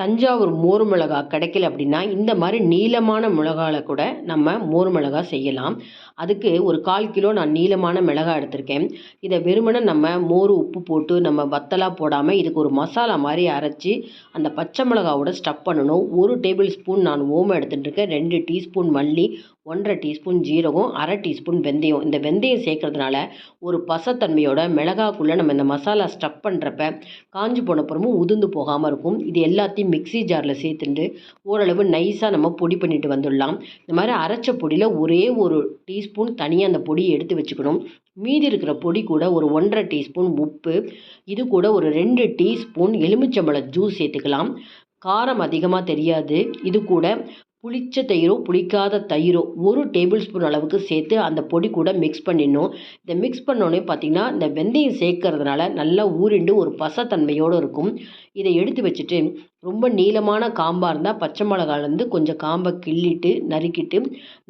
தஞ்சாவூர் மோர் மிளகா கிடைக்கல அப்படின்னா இந்த மாதிரி நீளமான மிளகால கூட நம்ம மோர் மிளகா செய்யலாம். அதுக்கு ஒரு 1/4 கிலோ நான் நீளமான மிளகா எடுத்திருக்கேன். இதை வெறுமனே நம்ம மோர் உப்பு போட்டு நம்ம வத்தலாக போடாமல் இதுக்கு ஒரு மசாலா மாதிரி அரைச்சி அந்த பச்சை மிளகாவோட ஸ்டஃப் பண்ணணும். 1 டேபிள் ஸ்பூன் நான் ஓமம் எடுத்துட்டுருக்கேன். 2 டீஸ்பூன் மல்லி, 1/2 டீஸ்பூன் ஜீரகம், 1/2 டீஸ்பூன் வெந்தயம். இந்த வெந்தயம் சேர்க்கறதுனால ஒரு பசத்தன்மையோட மிளகாக்குள்ளே நம்ம இந்த மசாலா ஸ்டஃப் பண்ணுறப்ப காஞ்சி போனப்புறமும் உதிர்ந்து போகாமல் இருக்கும். இது எல்லாத்தையும் மிக்ஸி ஜாரில் சேர்த்துட்டு ஓரளவு நைஸாக நம்ம பொடி பண்ணிட்டு வந்துடலாம். இந்த மாதிரி அரைச்ச பொடியில் ஒரே ஒரு டீஸ்பூன் தனியாக அந்த பொடியை எடுத்து வச்சுக்கணும். மீதி இருக்கிற பொடி கூட ஒரு 1/2 டீஸ்பூன் உப்பு, இது கூட ஒரு 2 டீஸ்பூன் எலுமிச்சம்பழ ஜூஸ் சேர்த்துக்கலாம். காரம் அதிகமாக தெரியாது. இது கூட புளிச்ச தயிரோ புளிக்காத தயிரோ 1 டேபிள் ஸ்பூன் அளவுக்கு சேர்த்து அந்த பொடி கூட மிக்ஸ் பண்ணிடணும். இதை மிக்ஸ் பண்ணோடனே பார்த்திங்கன்னா இந்த வெந்தயம் சேர்க்கறதுனால நல்லா ஊறிண்டு ஒரு பசத்தன்மையோடு இருக்கும். இதை எடுத்து வச்சுட்டு ரொம்ப நீளமான காம்பாக இருந்தால் பச்சை மிளகாலேருந்து கொஞ்சம் காம்பை கிள்ளிட்டு நறுக்கிட்டு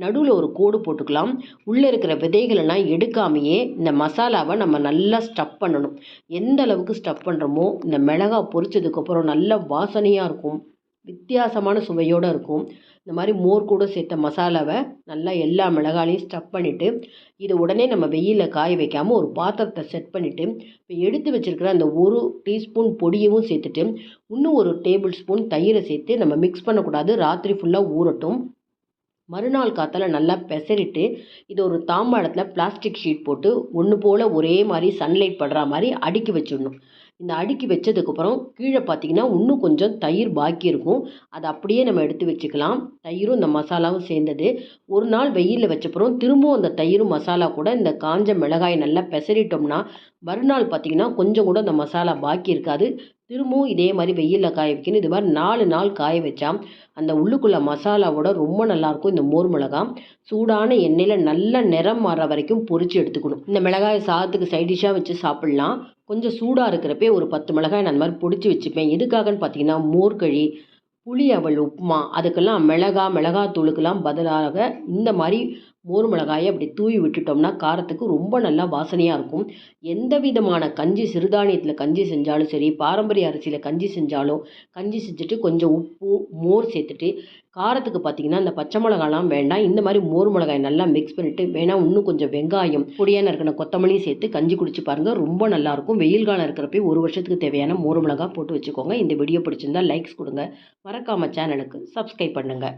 நடுவில் ஒரு கோடு போட்டுக்கலாம். உள்ளே இருக்கிற விதைகளெல்லாம் எடுக்காமையே இந்த மசாலாவை நம்ம நல்லா ஸ்டஃப் பண்ணணும். எந்த அளவுக்கு ஸ்டஃப் பண்ணுறோமோ இந்த மிளகா பொரிச்சதுக்கப்புறம் நல்ல வாசனையாக இருக்கும், வித்தியாசமான சுவையோடு இருக்கும். இந்த மாதிரி மோர் கூட சேர்த்த மசாலாவை நல்லா எல்லா மிளகாலையும் ஸ்டஃப் பண்ணிவிட்டு இதை உடனே நம்ம வெயிலில் காய வைக்காமல் ஒரு பாத்திரத்தை செட் பண்ணிவிட்டு இப்போ எடுத்து வச்சுருக்கிற அந்த 1 டீஸ்பூன் பொடியவும் சேர்த்துட்டு இன்னும் 1 டேபிள் ஸ்பூன் தயிரை சேர்த்து நம்ம மிக்ஸ் பண்ணக்கூடாது. ராத்திரி ஃபுல்லாக ஊறட்டும். மறுநாள் காத்தால நல்லா பெசரிட்டு இதை ஒரு தாம்பாளத்தில் பிளாஸ்டிக் ஷீட் போட்டு ஒன்று போல் ஒரே மாதிரி சன்லைட் படுற மாதிரி அடுக்கி வச்சிடணும். இந்த அடுக்கி வச்சதுக்கப்புறம் கீழே பார்த்தீங்கன்னா இன்னும் கொஞ்சம் தயிர் பாக்கி இருக்கும். அதை அப்படியே நம்ம எடுத்து வச்சுக்கலாம். தயிரும் இந்த மசாலாவும் சேர்ந்தது ஒரு நாள் வெயிலில் வச்சப்புறம் திரும்பவும் அந்த தயிரும் மசாலா கூட இந்த காஞ்ச மிளகாயை நல்லா பெசரிட்டோம்னா மறுநாள் பார்த்திங்கன்னா கொஞ்சம் கூட அந்த மசாலா பாக்கி இருக்காது. திரும்பவும் இதே மாதிரி வெயிலில் காய வைக்கணும். இது மாதிரி 4 நாள் காய வச்சா அந்த உள்ளுக்குள்ளே மசாலாவோட ரொம்ப நல்லாயிருக்கும். இந்த மோர் மிளகா சூடான எண்ணெயில் நல்ல நிறம் மாற வரைக்கும் பொரித்து எடுத்துக்கணும். இந்த மிளகாயை சாதத்துக்கு சைட் டிஷ்ஷாக வச்சு சாப்பிட்லாம். கொஞ்சம் சூடாக இருக்கிறப்பே ஒரு 10 மிளகாய் நான் அந்த மாதிரி பொடிச்சு வச்சுப்பேன். எதுக்காகன்னு பார்த்தீங்கன்னா மோர்கழி, புளி அவல் உப்புமா அதுக்கெல்லாம் மிளகாத்தூளுக்கெல்லாம் பதிலாக இந்த மாதிரி மோர் மிளகாயை அப்படி தூவி விட்டுட்டோம்னா காரத்துக்கு ரொம்ப நல்லா வாசனையாக இருக்கும். எந்த விதமான கஞ்சி சிறுதானியத்தில் கஞ்சி செஞ்சாலும் சரி, பாரம்பரிய அரிசியில் கஞ்சி செஞ்சாலும் கஞ்சி செஞ்சுட்டு கொஞ்சம் உப்பு மோர் சேர்த்துட்டு காரத்துக்கு பார்த்திங்கன்னா இந்த பச்சை மிளகாலாம் வேண்டாம். இந்த மாதிரி மோர் மிளகாய் நல்லா மிக்ஸ் பண்ணிவிட்டு வேணால் இன்னும் கொஞ்சம் வெங்காயம் பொடியாக நறுக்கின கொத்தமல்லியும் சேர்த்து கஞ்சி குடிச்சு பாருங்கள். ரொம்ப நல்லாயிருக்கும். வெயில் காலம் இருக்கிறப்ப 1 வருஷத்துக்கு தேவையான மோர் மிளகாய் போட்டு வச்சுக்கோங்க. இந்த வீடியோ பிடிச்சிருந்தால் லைக்ஸ் கொடுங்க. மறக்காமல் சேனலுக்கு சப்ஸ்கிரைப் பண்ணுங்கள்.